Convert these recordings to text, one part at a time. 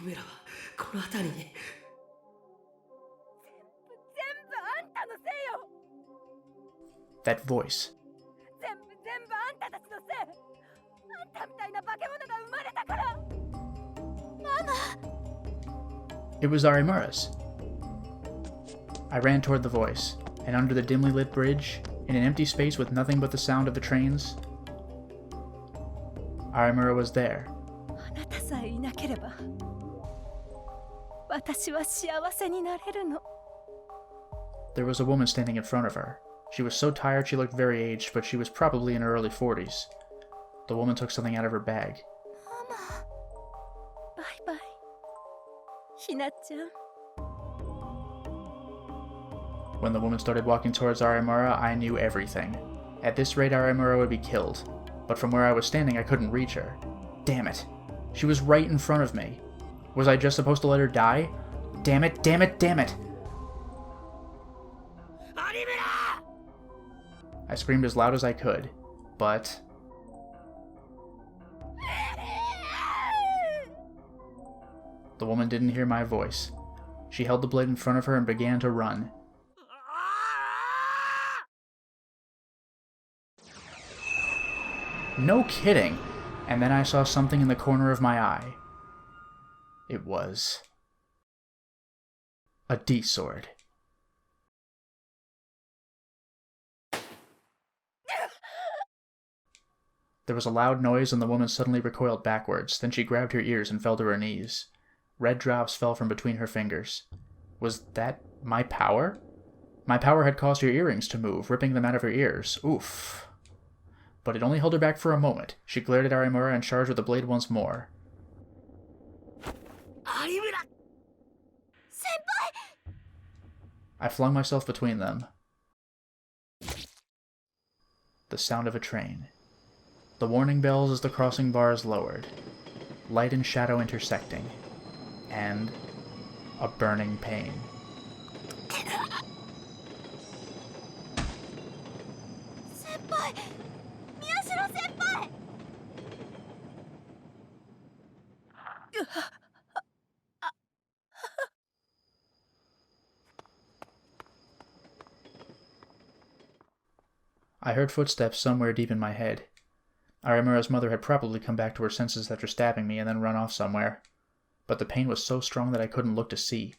村はこの辺りに。全部あんたのせいよ。 That voice. 全部あんたたちのせい。あんたみたいな化け物が生まれたから。ママ。 It was Arimura's. I ran toward the voice, and under the dimly lit bridge, in an empty space with nothing but the sound of the trains, Arimura was there. あなたさえいなければ、私は幸せになれるの。 There was a woman standing in front of her. She was so tired she looked very aged, but she was probably in her early 40s. The woman took something out of her bag. ママ。バイバイ。ひなちゃん。 When the woman started walking towards Arimura, I knew everything. At this rate, Arimura would be killed. But from where I was standing, I couldn't reach her. Damn it. She was right in front of me. Was I just supposed to let her die? Damn it, damn it, damn it! Arimura! I screamed as loud as I could, but... The woman didn't hear my voice. She held the blade in front of her and began to run. No kidding! And then I saw something in the corner of my eye. It was... a D-sword. There was a loud noise and the woman suddenly recoiled backwards, then she grabbed her ears and fell to her knees. Red drops fell from between her fingers. Was that my power? My power had caused her earrings to move, ripping them out of her ears. Oof. But it only held her back for a moment. She glared at Arimura and charged with the blade once more. Arimura! Senpai! I flung myself between them. The sound of a train. The warning bells as the crossing bars lowered. Light and shadow intersecting. And a burning pain. Senpai! Miyashiro senpai! I heard footsteps somewhere deep in my head. Arimura's mother had probably come back to her senses after stabbing me and then run off somewhere. But the pain was so strong that I couldn't look to see.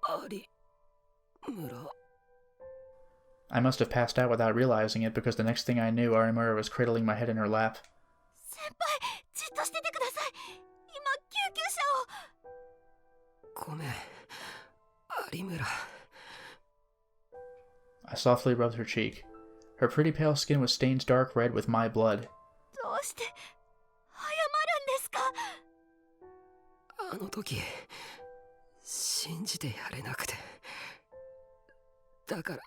Arimura. I must have passed out without realizing it because the next thing I knew, Arimura was cradling my head in her lap. Senpai! じっとしててください! 今、救急車を! ごめん、Arimura. I softly rubbed her cheek. Her pretty pale skin was stained dark red with my blood. どうして謝るんですか? あの時、信じてやれなくて。だから。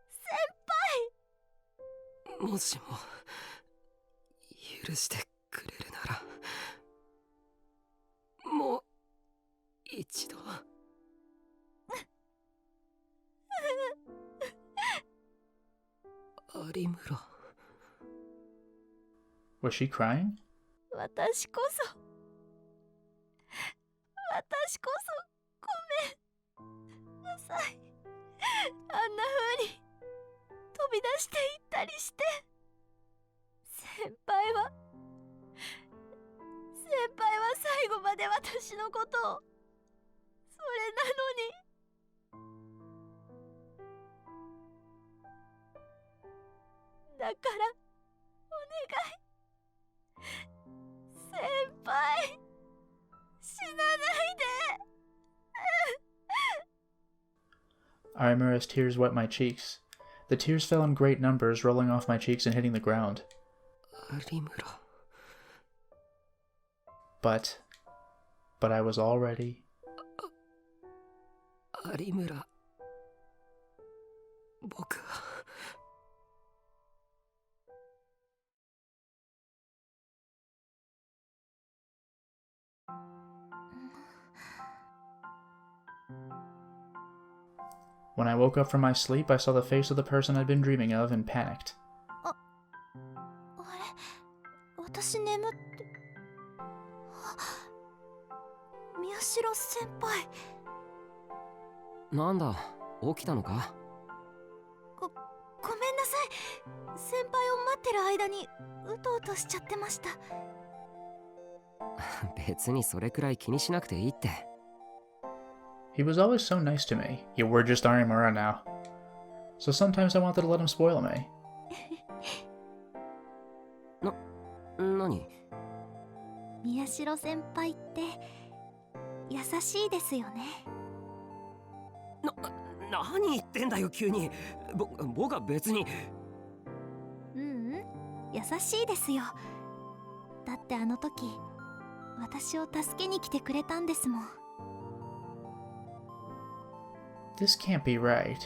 先輩！もしも、許してくれるなら、もう、一度。Arimura. Was she crying? 私こそごめんなさい。あんな風に飛び出していったりして。先輩は最後まで私のことを、それなのに。だからお願い、先輩、死なないで。Arimura's tears wet my cheeks. The tears fell in great numbers, rolling off my cheeks and hitting the ground. Arimura. But I was already... Arimura. 僕は... When I woke up from my sleep, I saw the face of the person I'd been dreaming of and panicked. あれ私眠って。宮代先輩。なんだ、起きたのか？ごめんなさい。先輩を待ってる間にうとうとしちゃってました。別にそれくらい気にしなくていいって。He was always so nice to me. Yeah, we're just Arimura now. So sometimes I wanted to let him spoil me. 何？宮代先輩って優しいですよね。何言ってんだよ急に。僕は別に。優しいですよ。だってあの時私を助けに来てくれたんですもん。This can't be right.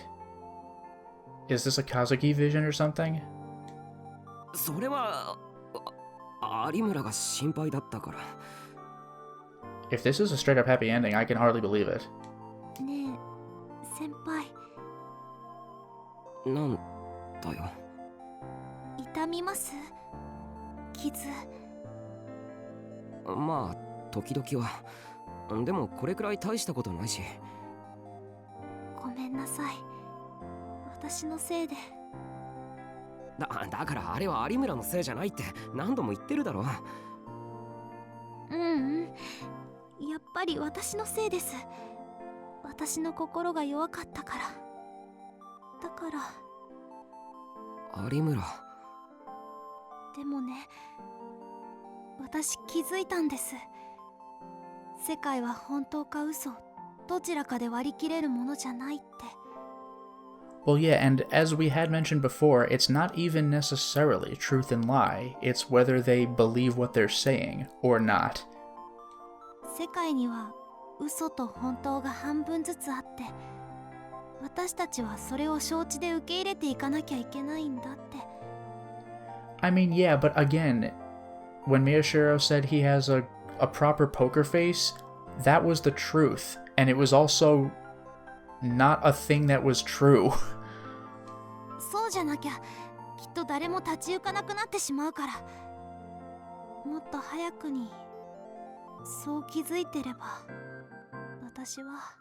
Is this a Kazuki vision or something? それは有村が心配だったから。If this is a straight up happy ending, I can hardly believe it. ねえ先輩。なんだよ。痛みます？傷。まあ時々は。でもこれくらい大したことないし。ごめんなさい。私のせいで。だからあれは有村のせいじゃないって何度も言ってるだろ。やっぱり私のせいです。私の心が弱かったから。だから有村。でもね、私気づいたんです。世界は本当か嘘、どちらかで割り切れるものじゃないって。Well, yeah, and as we had mentioned before, it's not even necessarily truth and lie. It's whether they believe what they're saying or not. 世界には嘘と本当が半分ずつあって、私たちはそれを承知で受け入れていかなきゃいけないんだって。I mean, yeah, but again, when Miyashiro said he has a proper poker face, that was the truth, and it was also not a thing that was true. そうじゃなきゃきっと誰も立ち行かなくなってしまうから。もっと早くにそう気づいてれば私は。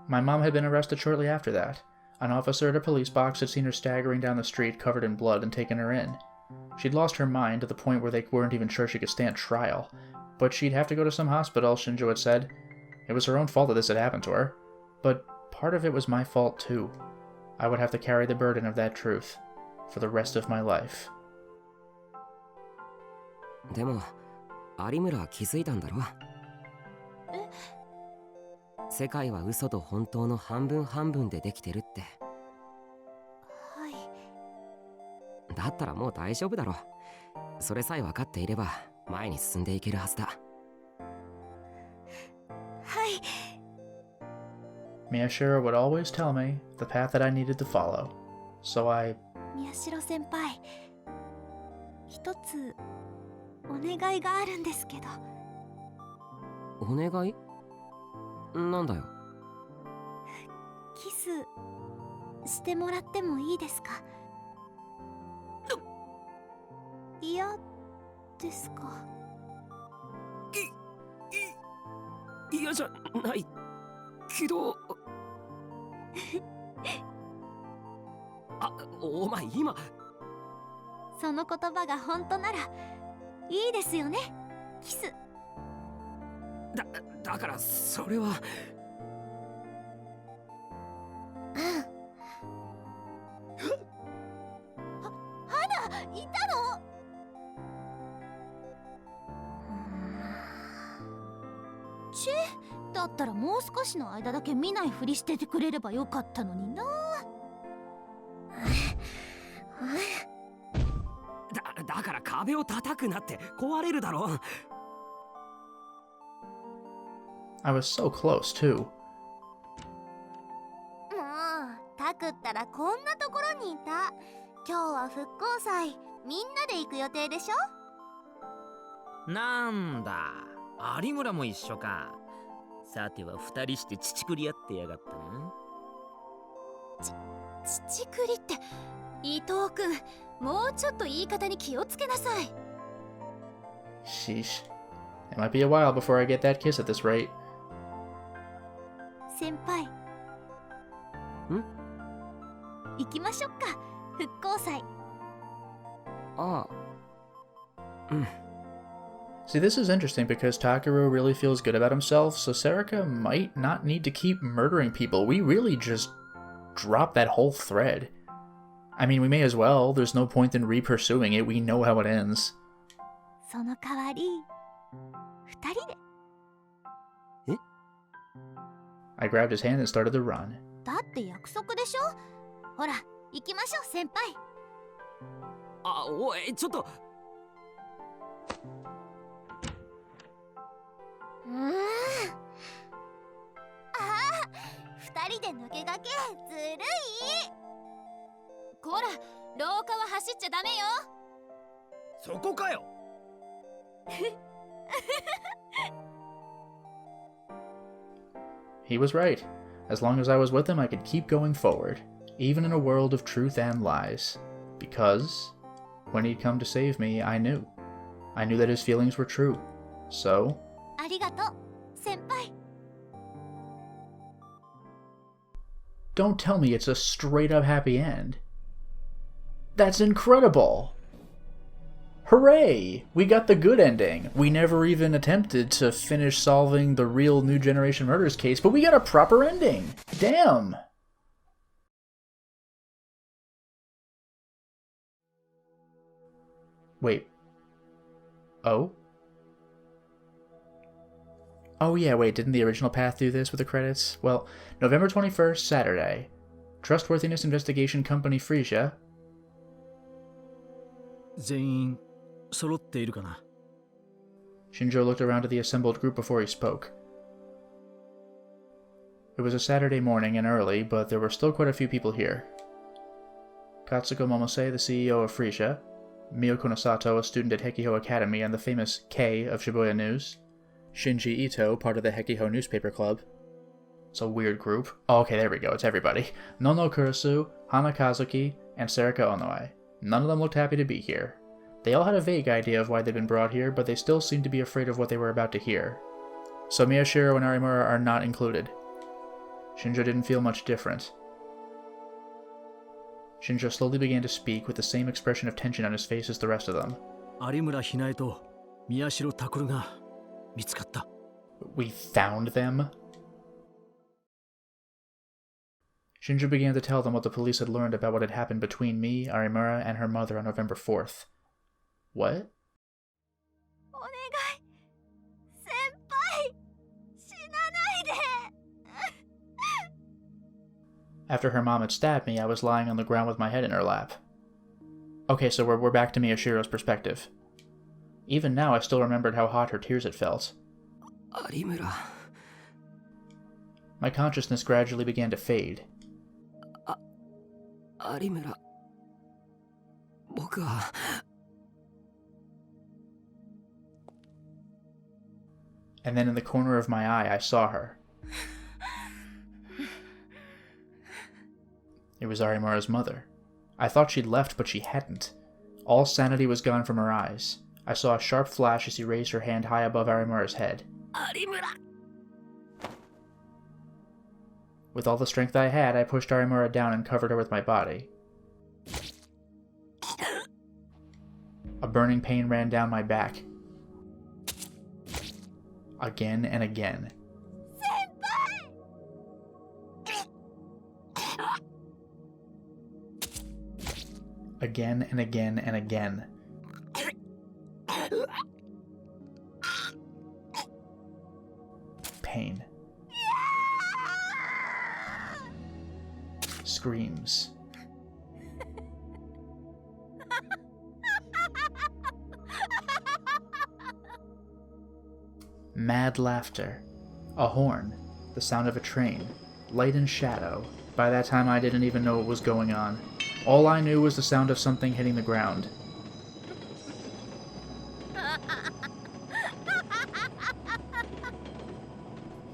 My mom had been arrested shortly after that. An officer at a police box had seen her staggering down the street covered in blood and taken her in. She'd lost her mind to the point where they weren't even sure she could stand trial, but she'd have to go to some hospital, Shinjo had said. It was her own fault that this had happened to her, but part of it was my fault too. I would have to carry the burden of that truth for the rest of my life. でも有村は気づいたんだろ。世界は嘘と本当の半分半分でできてるって。はい。だったらもう大丈夫だろ。それさえ分かっていれば前に進んでいけるはずだ。はい。 Miyashiro would always tell me the path that I needed to follow, so I... 宮代先輩、一つお願いがあるんですけど。お願い？なんだよ。キスしてもらってもいいですか？嫌ですか？嫌じゃないけど。お前今その言葉が本当ならいいですよね。キス。だからそれは。花いたの？チェ、だったらもう少しの間だけ見ないふりしててくれればよかったのにな。だから壁を叩くなって壊れるだろ。I was so close, too. もうタクったらこんなところにいた。今日は復興祭、みんなで行く予定でしょ？なんだ、有村も一緒か。さては二人して乳くり合ってやがったな。乳くりって伊藤君、もうちょっと言い方に気をつけなさい。 Sheesh. It might be a while before I get that kiss at this rate. 先輩。行きましょうか、復興祭。ああ。See, this is interesting because Takeru really feels good about himself, so Serika might not need to keep murdering people. We really just dropped that whole thread. I mean, we may as well. There's no point in re-pursuing it. We know how it ends. その代わり、二人で。I grabbed his hand and started to run. だって約束でしょ。ほら、行きましょう、先輩。あ、おい、ちょっと。ああ、二人で抜け駆け、ずるい。こら、廊下は走っちゃダメよ。そこかよ。He was right. As long as I was with him, I could keep going forward, even in a world of truth and lies. Because when he'd come to save me, I knew. I knew that his feelings were true. So... ありがとう、先輩。 Don't tell me it's a straight-up happy end. That's incredible! Hooray! We got the good ending. We never even attempted to finish solving the real New Generation Murders case, but we got a proper ending! Damn! Wait. Oh? Oh yeah, wait, didn't the original path do this with the credits? Well, November 21st, Saturday. Trustworthiness Investigation Company Frisia. 全員揃っているかな。 Shinjo looked around at the assembled group before he spoke. It was a Saturday morning and early, but there were still quite a few people here. Katsuko Momose, the CEO of Frisia, Miyoko Nosato, a student at Hekiho Academy and the famous K of Shibuya News, Shinji Ito, part of the Hekiho newspaper club. It's a weird group. Oh, okay, there we go, it's everybody. Nono Kurisu, Hana Kazuki, and Serika Onoe. None of them looked happy to be here. They all had a vague idea of why they'd been brought here, but they still seemed to be afraid of what they were about to hear. So Miyashiro and Arimura are not included. Shinjo didn't feel much different. Shinjo slowly began to speak with the same expression of tension on his face as the rest of them. 有村ひなえと宮代拓が見つかった。 We found them? Shinjo began to tell them what the police had learned about what had happened between me, Arimura, and her mother on November 4th. What? お願い、先輩、死なないで。 After her mom had stabbed me, I was lying on the ground with my head in her lap. Okay, so we're back to Miyashiro's perspective. Even now, I still remembered how hot her tears had felt. 有村。 My consciousness gradually began to fade. 有村。僕は。 And then in the corner of my eye, I saw her. It was Arimura's mother. I thought she'd left, but she hadn't. All sanity was gone from her eyes. I saw a sharp flash as she raised her hand high above Arimura's head. 有村。 With all the strength I had, I pushed Arimura down and covered her with my body. A burning pain ran down my back. Again and again. Again and again and again. Pain. Screams. Mad laughter. A horn. The sound of a train. Light and shadow. By that time I didn't even know what was going on. All I knew was the sound of something hitting the ground.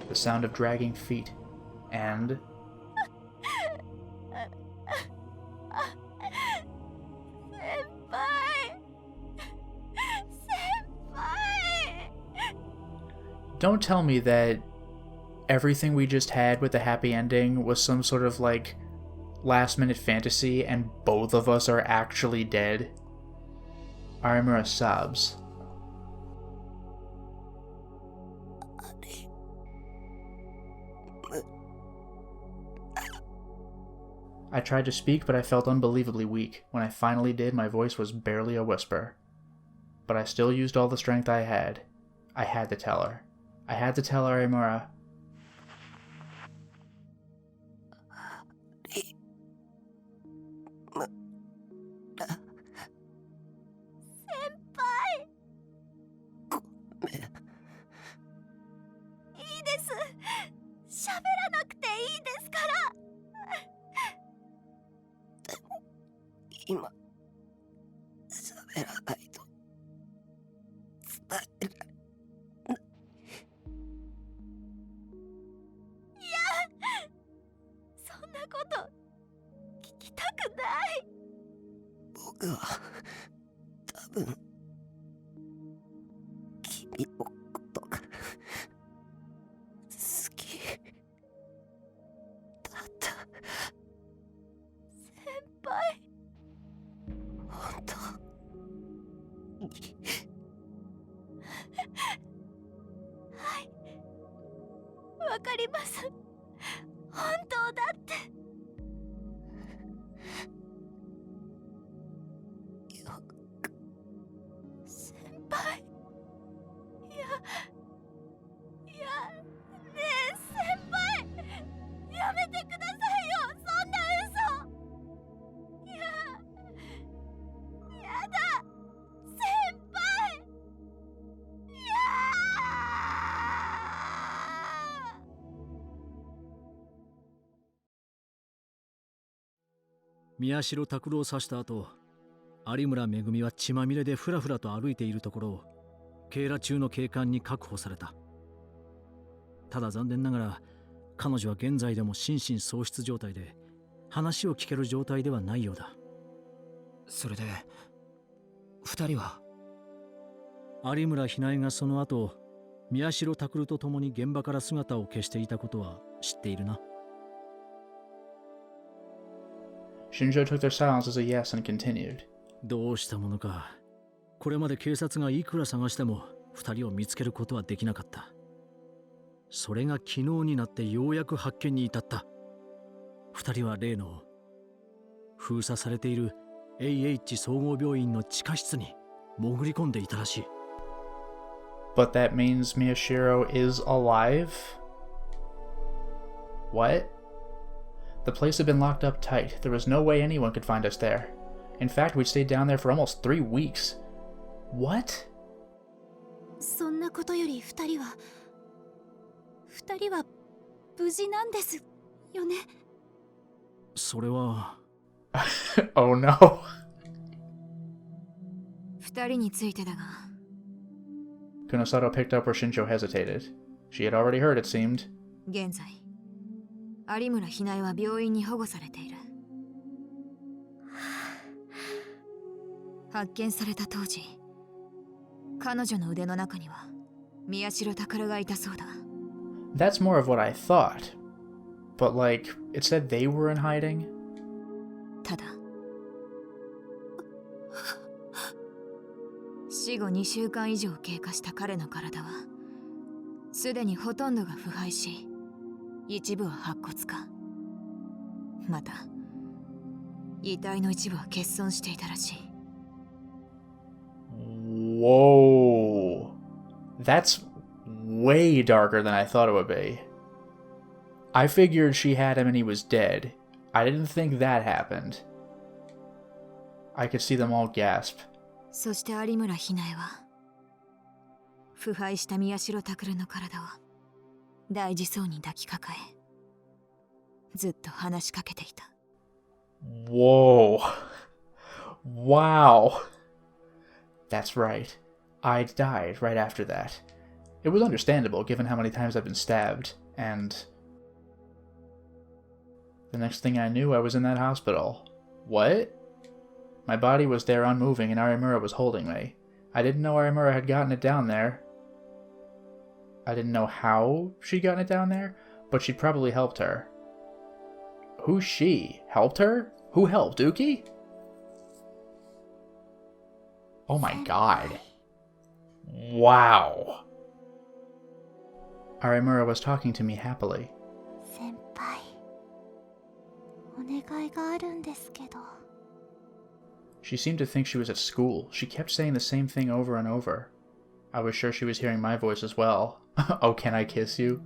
The sound of dragging feet. And... Don't tell me that everything we just had with the happy ending was some sort of, like, last-minute fantasy and both of us are actually dead. Arimura sobs. I tried to speak, but I felt unbelievably weak. When I finally did, my voice was barely a whisper. But I still used all the strength I had. I had to tell her. I had to tell Arimura.宮代拓郎を刺した後、有村めぐみは血まみれでふらふらと歩いているところを警ら中の警官に確保された。ただ残念ながら彼女は現在でも心神喪失状態で話を聞ける状態ではないようだ。それで2人は？有村ひなえがその後宮代拓と共に現場から姿を消していたことは知っているな。Shinjo took their silence as a yes and continued. どうしたものか。これまで警察がいくら探しても2人を見つけることはできなかった。それが昨日になってようやく発見に至った。2人は例の封鎖されている AH 総合病院の地下室に潜り込んでいたらしい。But that means Miyashiro is alive? What? The place had been locked up tight. There was no way anyone could find us there. In fact, we'd stayed down there for almost 3 weeks. What? そんなことより2人は無事なんですよね。それはOh no. 2人についてだが、 Kunosato picked up where Shinjo hesitated. She had already heard, it seemed. 現在有村ひなえは病院に保護されている。発見された当時、彼女の腕の中には宮代宝がいたそうだ。 That's more of what I thought. But like, it said they were in hiding? ただ死後2週間以上経過した彼の体はすでにほとんどが腐敗し、一部は白骨化、また遺体の一部は欠損していたらしい。 Whoa. That's way darker than I thought it would be. I figured she had him and he was dead. I didn't think that happened. I could see them all gasp. そして有村ひなえは腐敗した宮代拓の体を大事そうに抱きかかえ、ずっと話しかけていた。 Whoa. Wow. That's right. I died right after that. It was understandable given how many times I've been stabbed, and the next thing I knew I was in that hospital. What? My body was there unmoving and Arimura was holding me. I didn't know Arimura had gotten it down there. I didn't know how she'd gotten it down there, but she'd probably helped her. Who's she? Helped her? Who helped? Uki? Oh my god. Wow. Arimura was talking to me happily. 先輩、お願いがあるんですけど。 She seemed to think she was at school. She kept saying the same thing over and over. I was sure she was hearing my voice as well. Oh, can I kiss you?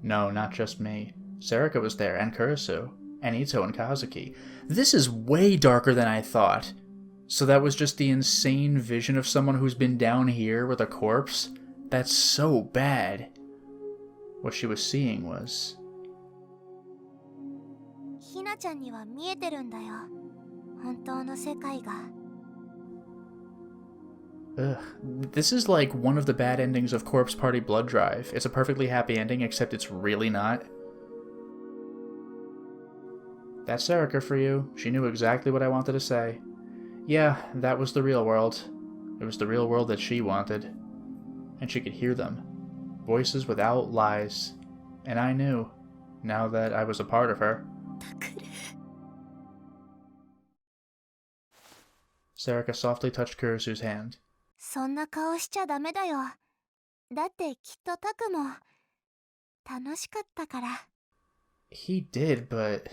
No, not just me. Sarika was there, and Kurisu, and Ito and Kazuki. This is way darker than I thought. So that was just the insane vision of someone who's been down here with a corpse? That's so bad. What she was seeing was... ひなちゃんには見えてるんだよ。本当の世界が。 Ugh. This is like one of the bad endings of Corpse Party Blood Drive. It's a perfectly happy ending, except it's really not. That's Sarika for you. She knew exactly what I wanted to say. Yeah, that was the real world. It was the real world that she wanted. And she could hear them. Voices without lies. And I knew, now that I was a part of her. Sarika softly touched Kurisu's hand. そんな顔しちゃダメだよ。だってきっとタクも楽しかったから。 He did, but...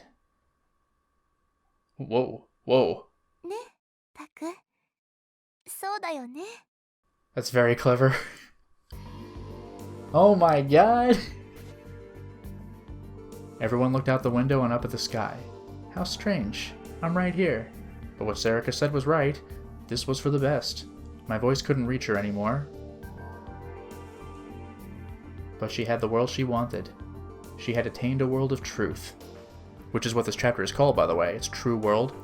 Whoa, whoa. ね、タク。そうだよね。 That's very clever. Oh my god! Everyone looked out the window and up at the sky. How strange. I'm right here. But what Sarika said was right. This was for the best. My voice couldn't reach her anymore. But she had the world she wanted. She had attained a world of truth. Which is what this chapter is called, by the way. It's True World.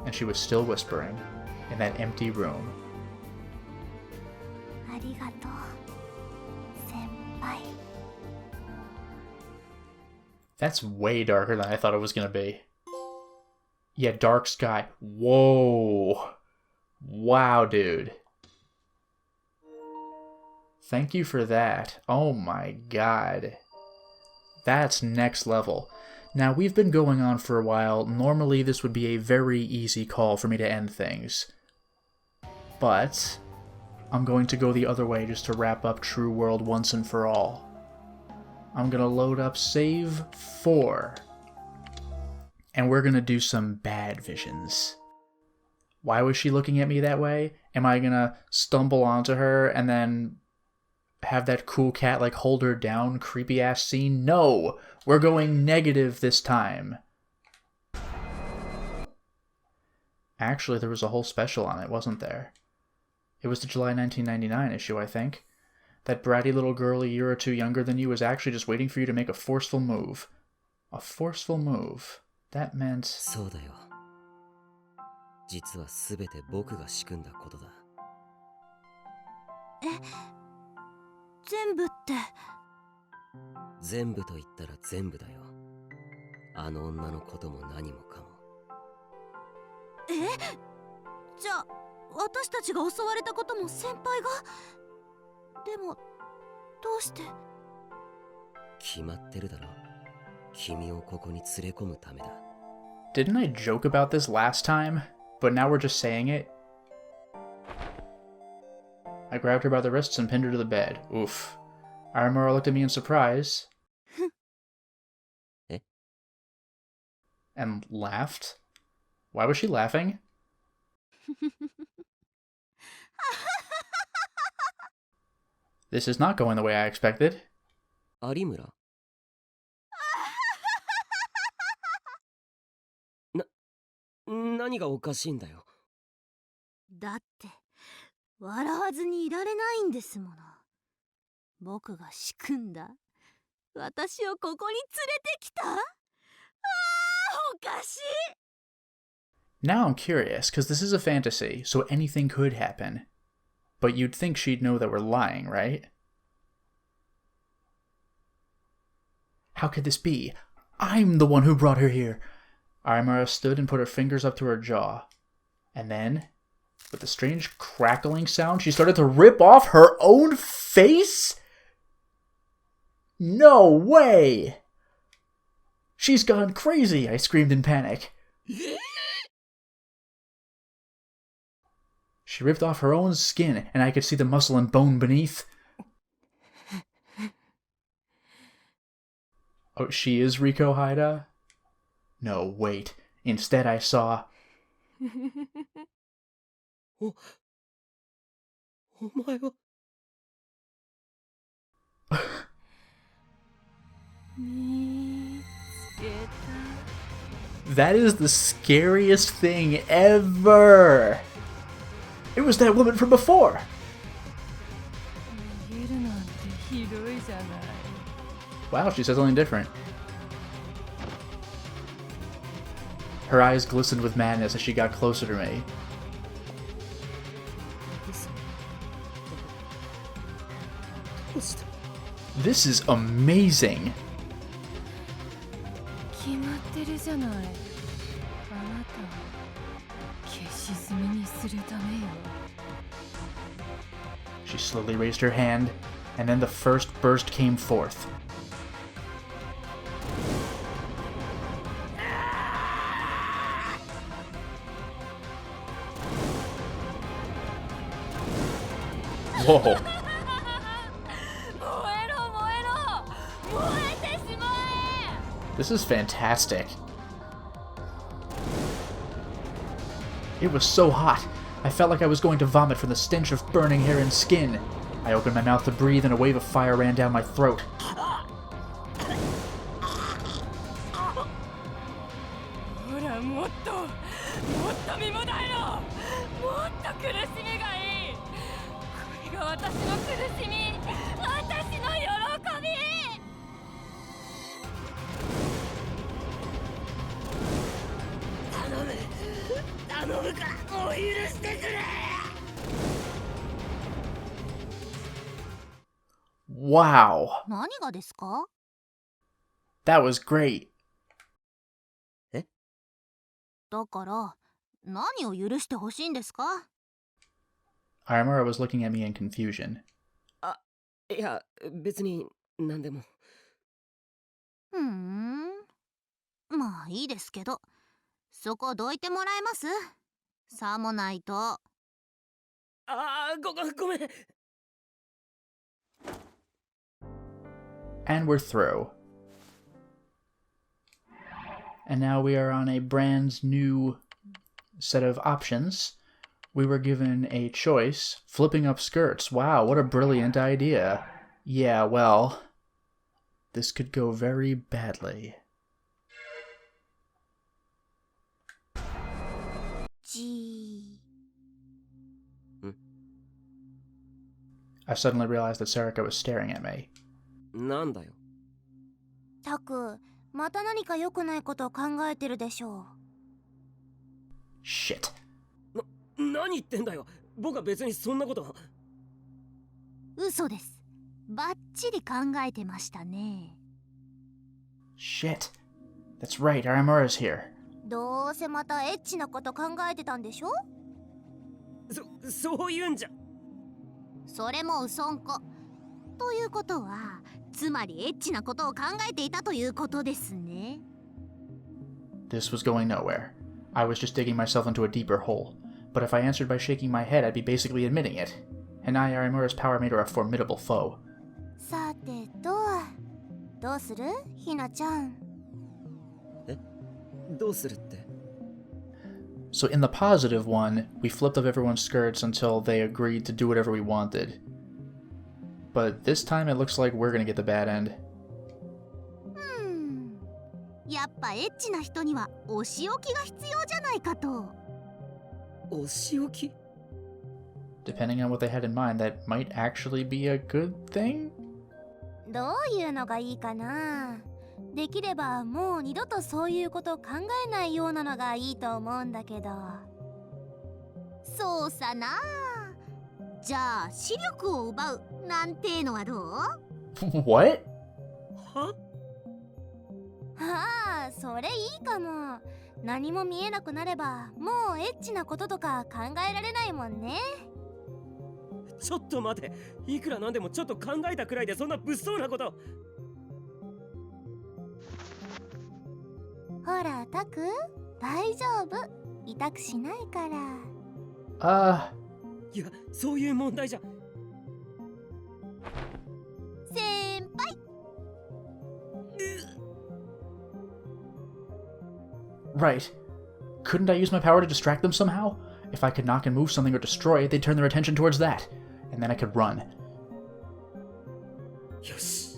And she was still whispering in that empty room. ありがとう、先輩。 That's way darker than I thought it was gonna be. Yeah, dark sky. Whoa. Wow, dude. Thank you for that. Oh my god. That's next level. Now, we've been going on for a while. Normally, this would be a very easy call for me to end things. But I'm going to go the other way just to wrap up True World once and for all. I'm gonna load up Save 4. And we're gonna do some bad visions. Why was she looking at me that way? Am I gonna stumble onto her and then have that cool cat like hold her down creepy ass scene? No! We're going negative this time. Actually, there was a whole special on it, wasn't there? It was the July 1999 issue, I think. That bratty little girl a year or two younger than you was actually just waiting for you to make a forceful move. A forceful move. That meant... そうだよ。実は全て僕が仕組んだことだ。え、全部って。全部と言ったら全部だよ。あの女のことも何もかも。え？じゃあ私たちが襲われたことも先輩が？でもどうして？決まってるだろ。君をここに連れ込むためだ。Didn't I joke about this last time? But now we're just saying it? I grabbed her by the wrists and pinned her to the bed. Oof. Arimura looked at me in surprise. Eh? And laughed? Why was she laughing? This is not going the way I expected. 有村何がおかしいんだよ。だって笑わずにいられないんですもの。僕が仕組んだ。私をここに連れてきた？ああ、おかしい。 Now I'm curious, because this is a fantasy, so anything could happen. But you'd think she'd know that we're lying, right? How could this be? I'm the one who brought her here. Arimura stood and put her fingers up to her jaw. And then, with a strange crackling sound, she started to rip off her own face? No way! She's gone crazy, I screamed in panic. She ripped off her own skin, and I could see the muscle and bone beneath. Oh, she is Riko Haida? No, wait. Instead I saw... お前は That is the scariest thing ever! It was that woman from before! Wow, she said something different. Her eyes glistened with madness as she got closer to me. This is amazing! She slowly raised her hand, and then the first burst came forth. Whoa. This is fantastic. It was so hot. I felt like I was going to vomit from the stench of burning hair and skin. I opened my mouth to breathe and a wave of fire ran down my throat. Wow. 何がですか? That was great. だから何を許してほしいんですか? Arimura was looking at me in confusion. いや、別に何でも。まあいいですけど、そこどいてもらえます?さもないと。ごめん。And we're through. And now we are on a brand new set of options. We were given a choice, flipping up skirts. Wow, what a brilliant idea. Yeah, well, this could go very badly. I suddenly realized that Sarika was staring at me. なんだよ。たく、また何か良くないことを考えてるでしょう。Shit. 何言ってんだよ。僕は別にそんなこと。嘘です。バッチリ考えてましたね。Shit. That's right, Arimura's here. どうせまたエッチなこと考えてたんでしょ?そういうんじゃ。それも嘘んこ。ということは、つまりエッチなことを考えていたということですね。This was going nowhere. I was just digging myself into a deeper hole. But if I answered by shaking my head, I'd be basically admitting it. And I, Arimura's power made her a formidable foe. さてと、どうする?ひなちゃん。どうするって? So in the positive one, we flipped up everyone's skirts until they agreed to do whatever we wanted. But this time it looks like we're gonna get the bad end. やっぱエッチな人にはお仕置きが必要じゃないかと。お仕置き? Depending on what they had in mind, that might actually be a good thing? どういうのがいいかな?できればもう二度とそういうことを考えないようなのがいいと思うんだけど。そうさな。じゃあ視力を奪うなんてのはどう? What? は? ああ、それいいかも。何も見えなくなればもうエッチなこととか考えられないもんね。ちょっと待て。いくらなんでもちょっと考えたくらいでそんな物騒なこと。ほらタク、大丈夫、痛くしないから。いや、そういう問題じゃ。先輩。Right. Couldn't I use my power to distract them somehow? If I could knock and move something or destroy it, they'd turn their attention towards that. And then I could run. よし。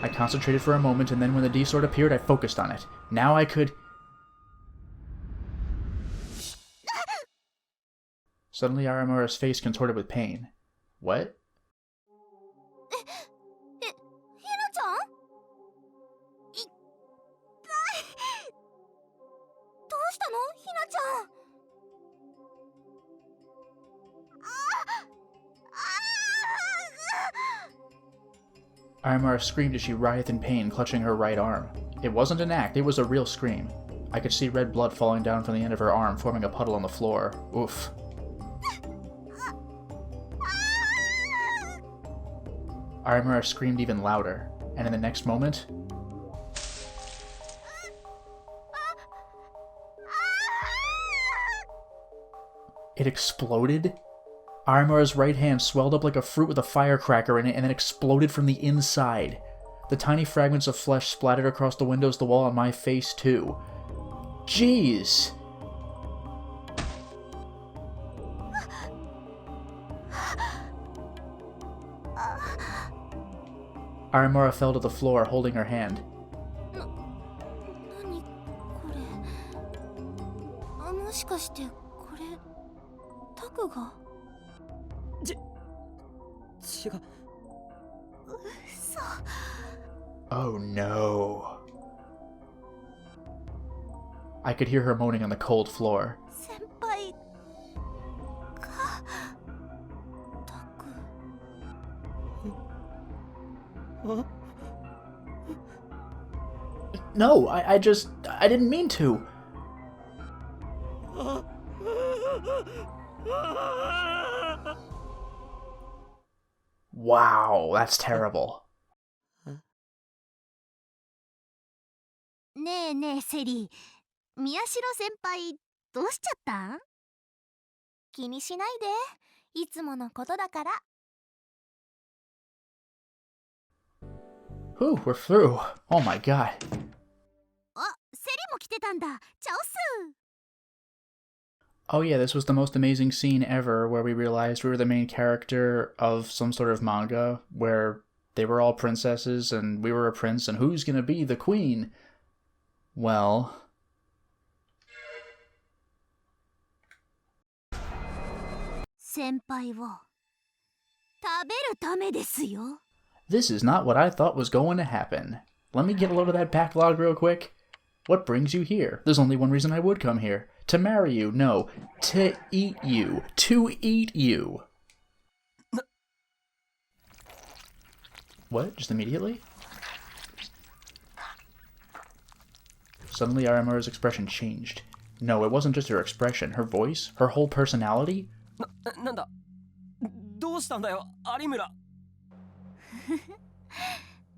I concentrated for a moment, and then when the D-sword appeared, I focused on it. Now I could... Suddenly, Arimura's face contorted with pain. What? ひなちゃん？痛い。どうしたの？ひなちゃん。Arimura screamed as she writhed in pain, clutching her right arm. It wasn't an act, it was a real scream. I could see red blood falling down from the end of her arm, forming a puddle on the floor. Oof. Arimura screamed even louder, and in the next moment... It exploded? Arimura's right hand swelled up like a fruit with a firecracker in it and then exploded from the inside. The tiny fragments of flesh splattered across the windows, the wall, and my face too. Jeez! Arimura fell to the floor, holding her hand. 何これ。もしかしてこれタクが。違う。嘘。 Oh no. I could hear her moaning on the cold floor. 先輩がタク。No, I didn't mean to. Wow, that's terrible. ねえねえセリ、宮代先輩どうしちゃったん？気にしないで、いつものことだから。 Whew, we're through. Oh my god. あ、セリも来てたんだ。チャオス。 Oh yeah, this was the most amazing scene ever where we realized we were the main character of some sort of manga where they were all princesses and we were a prince and who's gonna be the queen? Well... 先輩を食べるためですよ。 This is not what I thought was going to happen. Let me get a load of that backlog real quick. What brings you here? There's only one reason I would come here. To marry you. No. To eat you. To eat you. What? Just immediately? Suddenly Arimura's expression changed. No, it wasn't just her expression. Her voice? Her whole personality? なんだ。どうしたんだよ、有村。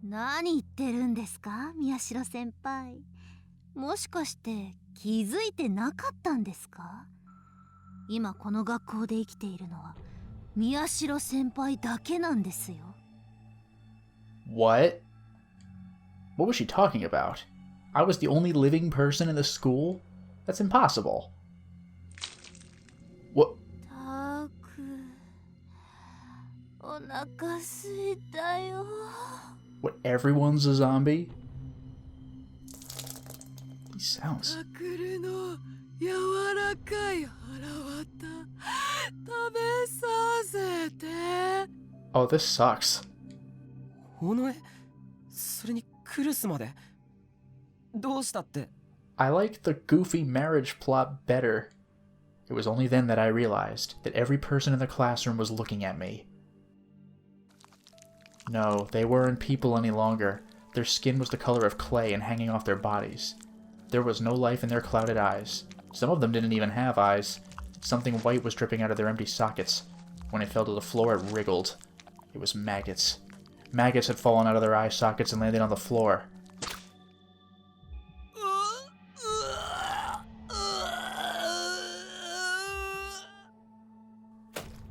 何言ってるんですか、宮代先輩。もしかして気づいてなかったんですか？今この学校で生きているのは宮代先輩だけなんですよ。 What? What was she talking about? I was the only living person in the school? That's impossible. What? たく、お腹すいたよ。 What, everyone's a zombie? These sounds. タクルの柔らかい腹渡食べさせて。 Oh, this sucks. 尾上、それにクルスまで。どうしたって。 I liked the goofy marriage plot better. It was only then that I realized that every person in the classroom was looking at me. No, they weren't people any longer. Their skin was the color of clay and hanging off their bodies. There was no life in their clouded eyes. Some of them didn't even have eyes. Something white was dripping out of their empty sockets. When it fell to the floor, it wriggled. It was maggots. Maggots had fallen out of their eye sockets and landed on the floor.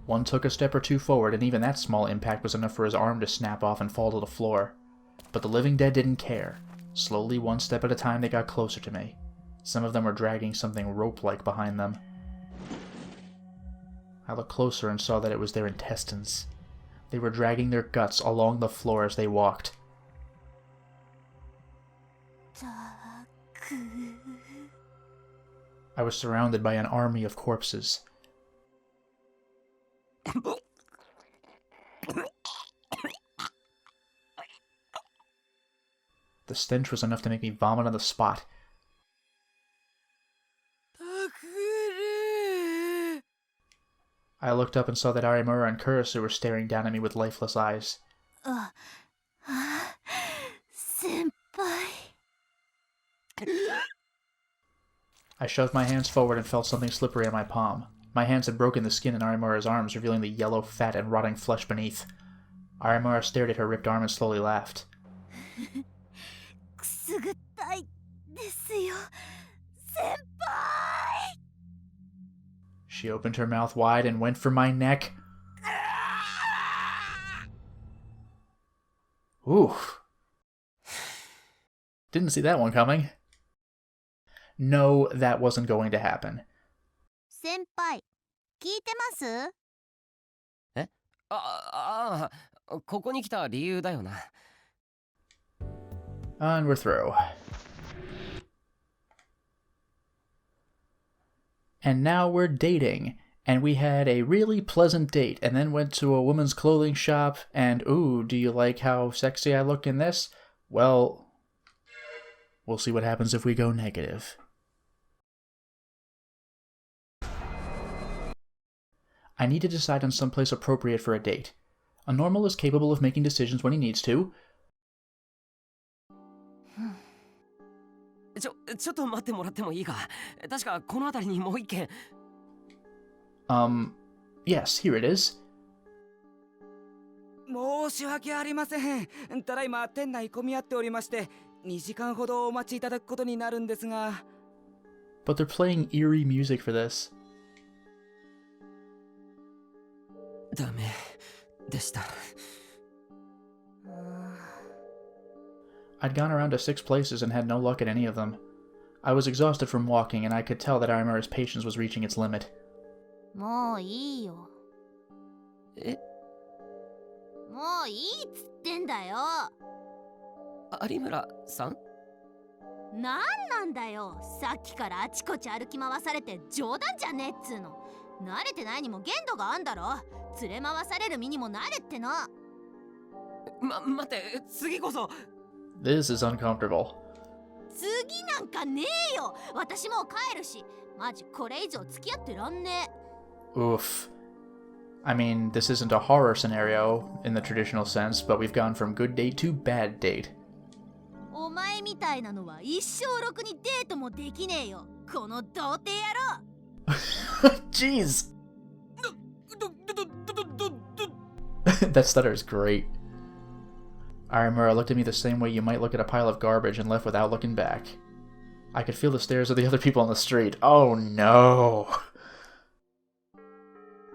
One took a step or two forward, and even that small impact was enough for his arm to snap off and fall to the floor. But the living dead didn't care. Slowly, one step at a time, they got closer to me. Some of them were dragging something rope-like behind them. I looked closer and saw that it was their intestines. They were dragging their guts along the floor as they walked. I was surrounded by an army of corpses. The stench was enough to make me vomit on the spot. I looked up and saw that Arimura and Kurisu were staring down at me with lifeless eyes. Senpai. I shoved my hands forward and felt something slippery on my palm. My hands had broken the skin in Arimura's arms, revealing the yellow fat and rotting flesh beneath. Arimura stared at her ripped arm and slowly laughed. She opened her mouth wide and went for my neck. Ooh. Didn't see that one coming. No, that wasn't going to happen. 先輩、聞いてます？ここに来た理由だよな。And we're through. And now we're dating. And we had a really pleasant date, and then went to a woman's clothing shop, and ooh, do you like how sexy I look in this? Well, we'll see what happens if we go negative. I need to decide on some place appropriate for a date. A normal is capable of making decisions when he needs to. ちょっと待ってもらってもいいか。確かこの辺りにもう一軒。Yes, here it is. 申し訳ありません。ただいま店内混み合っておりまして、2時間ほどお待ちいただくことになるんですが。But they're playing eerie music for this. ダメでした。I'd gone around to 6 places and had no luck at any of them. I was exhausted from walking, and I could tell that Arimura's patience was reaching its limit. もういいよ。え？もういいっつってんだよ。有村さん？なんなんだよ。さっきからあちこち歩き回されて冗談じゃねえっつーの。慣れてないにも限度があんだろ。連れ回される身にもなれっての。待って、次こそ。This is uncomfortable. 次なんかねえよ。私もう帰るし。マジこれ以上付き合ってらんねえ。 Oof. I mean, this isn't a horror scenario in the traditional sense, but we've gone from good date to bad date. お前みたいなのは一生ろくにデートもできねえよ。この童貞野郎。Jeez! That stutter is great. Arimura looked at me the same way you might look at a pile of garbage and left without looking back. I could feel the stares of the other people on the street. Oh no!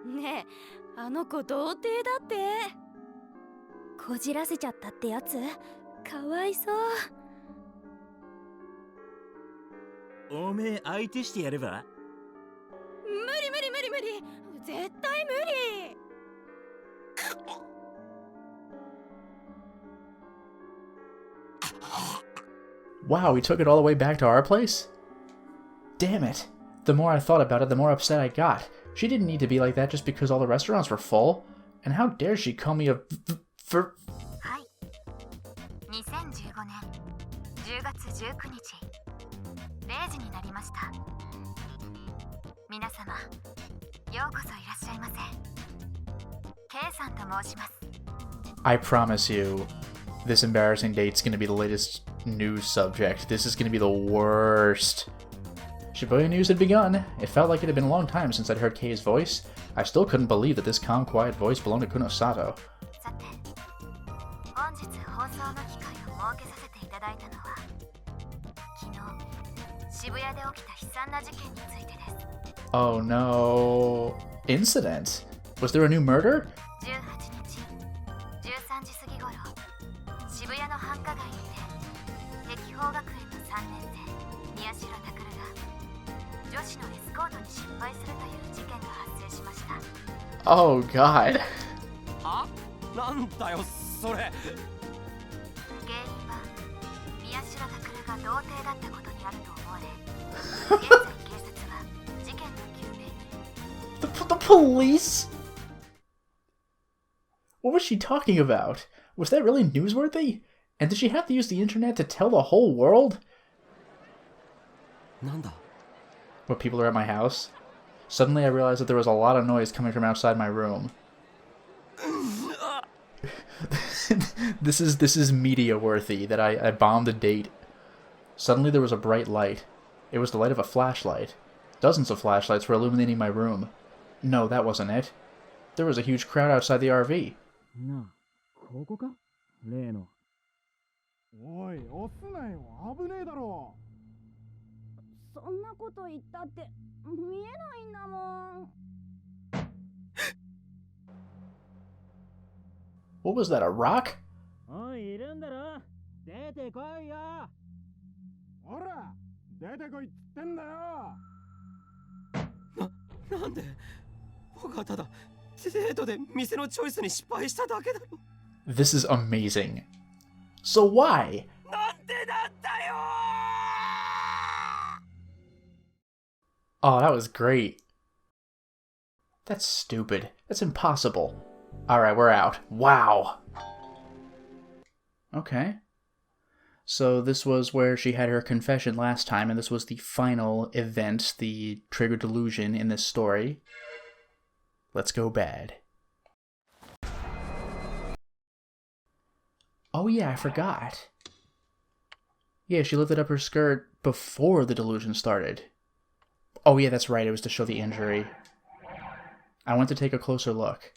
ねえ、あの子童貞だって。こじらせちゃったってやつ？かわいそう。おめえ相手してやれば？無理。絶対無理。Wow, we took it all the way back to our place? Damn it. The more I thought about it, the more upset I got. She didn't need to be like that just because all the restaurants were full. And how dare she call me a for... はい。2015年10月19日0時になりました。皆様、ようこそいらっしゃいませ。K さんと申します。I promise you, this embarrassing date's gonna be the latest news subject. This is gonna be the worst. Shibuya news had begun. It felt like it had been a long time since I'd heard Kei's voice. I still couldn't believe that this calm, quiet voice belonged to Kunosato. さて、の機会を設けさせていただいたのは、昨日渋谷で起きた悲惨な事件についてです。 Oh no. Incident? Was there a new murder? 18日13時過ぎ頃、渋谷の繁華街にて碧峰学園の3年生宮代拓が女子のエスコートに失敗するという事件が発生しました。 Oh god. あ、なんだよそれ。原因は宮代拓が童貞だったことにあると思われ、現在警察は事件の究明に。 The police? What was she talking about? Was that really newsworthy? And did she have to use the internet to tell the whole world? なんだ。 What, people are at my house? Suddenly I realized that there was a lot of noise coming from outside my room. This is media worthy that I bombed a date. Suddenly there was a bright light. It was the light of a flashlight. Dozens of flashlights were illuminating my room. No, that wasn't it. There was a huge crowd outside the RV. なあ、ここか例の。おい、押すなよ。危ねえだろ。そんなこと言ったって見えないんだもん。 What was that, a rock? おい、いるんだろ。出てこいよ。ほら、出てこいっつってんだよ。なんで僕はただデートで店のチョイスに失敗しただけだろ。 This is amazing. So why? なんでなんだよ。 Oh, that was great. That's stupid. That's impossible. Alright, we're out. Wow. Okay. So this was where she had her confession last time, and this was the final event, the trigger delusion in this story. Let's go bad. Oh yeah, I forgot. Yeah, she lifted up her skirt before the delusion started. Oh yeah, that's right, it was to show the injury. I went to take a closer look,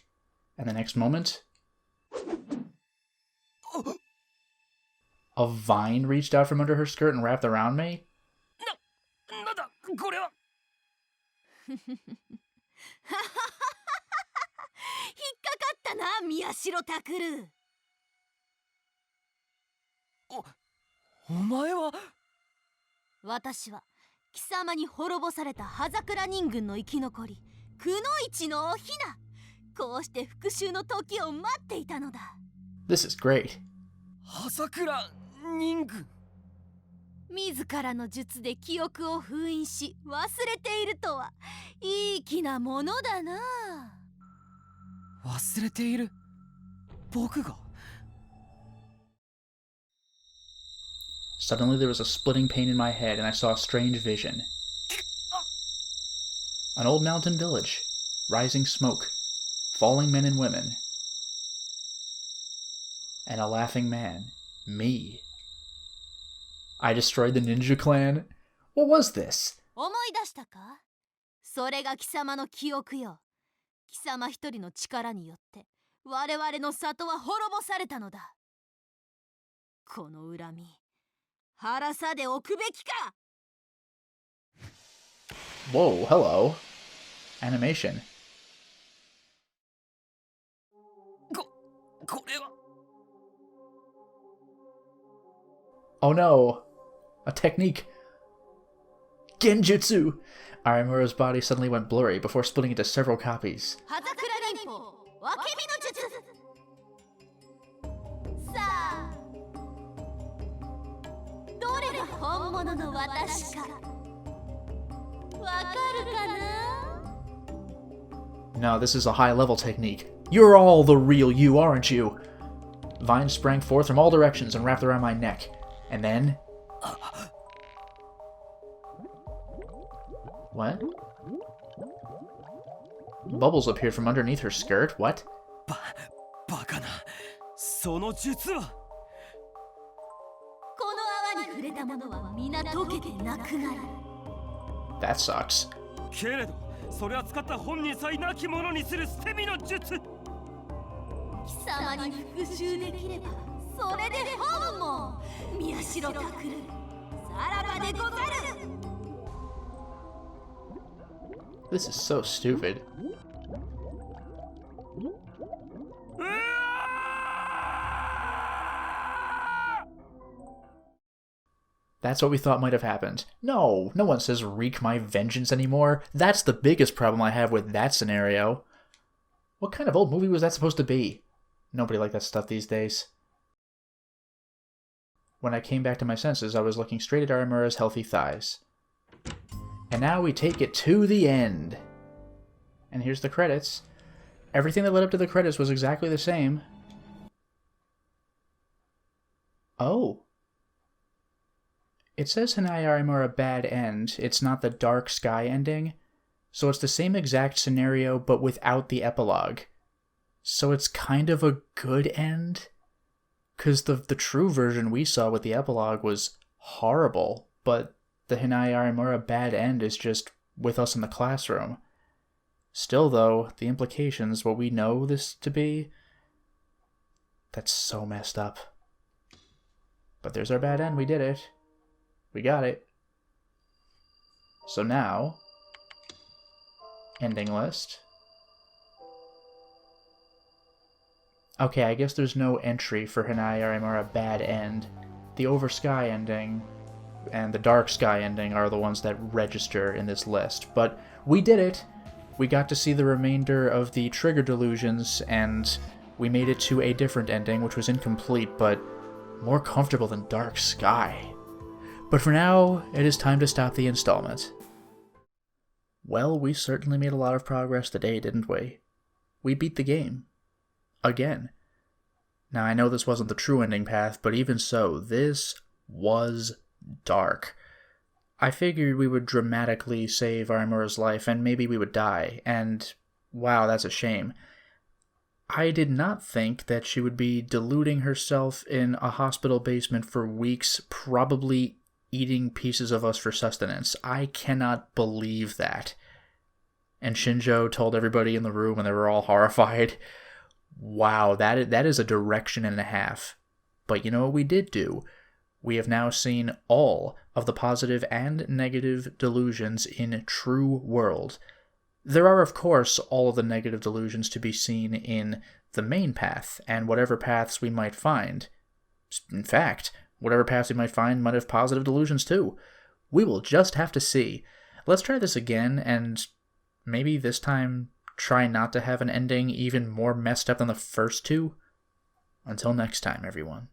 and the next moment... A vine reached out from under her skirt and wrapped around me? なんだこれは。引っかかったな、宮代拓。お前は。私は貴様に滅ぼされた葉桜人軍の生き残り、くのいちのおひな。こうして復讐の時を待っていたのだ。 This is great. 葉桜人軍。自らの術で記憶を封印し忘れているとはいい気なものだな。忘れている。僕が。 Suddenly there was a splitting pain in my head, and I saw a strange vision. An old mountain village, rising smoke, falling men and women, and a laughing man, me. I destroyed the ninja clan? What was this? 思い出したか？それが貴様の記憶よ。貴様一人の力によって我々の里は滅ぼされたのだ。この恨み晴らさでおくべきか。 Whoa, hello. Animation. これは。 Oh no! A technique! Genjutsu! Arimura's body suddenly went blurry before splitting into several copies. 葉桜忍法分け身の術。さあ、どれが本物の私かわかるかな？ No, this is a high-level technique. You're all the real you, aren't you? Vines sprang forth from all directions and wrapped around my neck. And then... What? Bubbles appeared from underneath her skirt. What? バカな。その術は。この泡に触れたものは皆溶けてなくなる。 That sucks. けれど、それは使った本人さえなきものにする捨て身の術。貴様に復讐できればそれで本も宮代拓さらばでござる。 This is so stupid. That's what we thought might have happened. No, no one says wreak my vengeance anymore. That's the biggest problem I have with that scenario. What kind of old movie was that supposed to be? Nobody liked that stuff these days. When I came back to my senses, I was looking straight at Arimura's healthy thighs. And now we take it to the end. And here's the credits. Everything that led up to the credits was exactly the same. Oh. It says Hinai Arimura bad end. It's not the dark sky ending. So it's the same exact scenario, but without the epilogue. So it's kind of a good end? Because the true version we saw with the epilogue was horrible, but the Hinai Arimura bad end is just with us in the classroom. Still, though, the implications, what we know this to be, that's so messed up. But there's our bad end, we did it. We got it. So now, ending list. Okay, I guess there's no entry for Hinai Arimura bad end. The over sky ending and the dark sky ending are the ones that register in this list. But we did it! We got to see the remainder of the trigger delusions, and we made it to a different ending, which was incomplete, but more comfortable than dark sky. But for now, it is time to stop the installment. Well, we certainly made a lot of progress today, didn't we? We beat the game. Again. Now, I know this wasn't the true ending path, but even so, this was dark. I figured we would dramatically save Arimura's life, and maybe we would die, and wow, that's a shame. I did not think that she would be deluding herself in a hospital basement for weeks, probably eating pieces of us for sustenance. I cannot believe that. And Shinjo told everybody in the room, and they were all horrified. Wow, that is a direction and a half. But you know what we did do? We have now seen all of the positive and negative delusions in True World. There are, of course, all of the negative delusions to be seen in the main path, and whatever paths we might find. In fact, whatever paths we might find might have positive delusions too. We will just have to see. Let's try this again, and maybe this time try not to have an ending even more messed up than the first two. Until next time, everyone.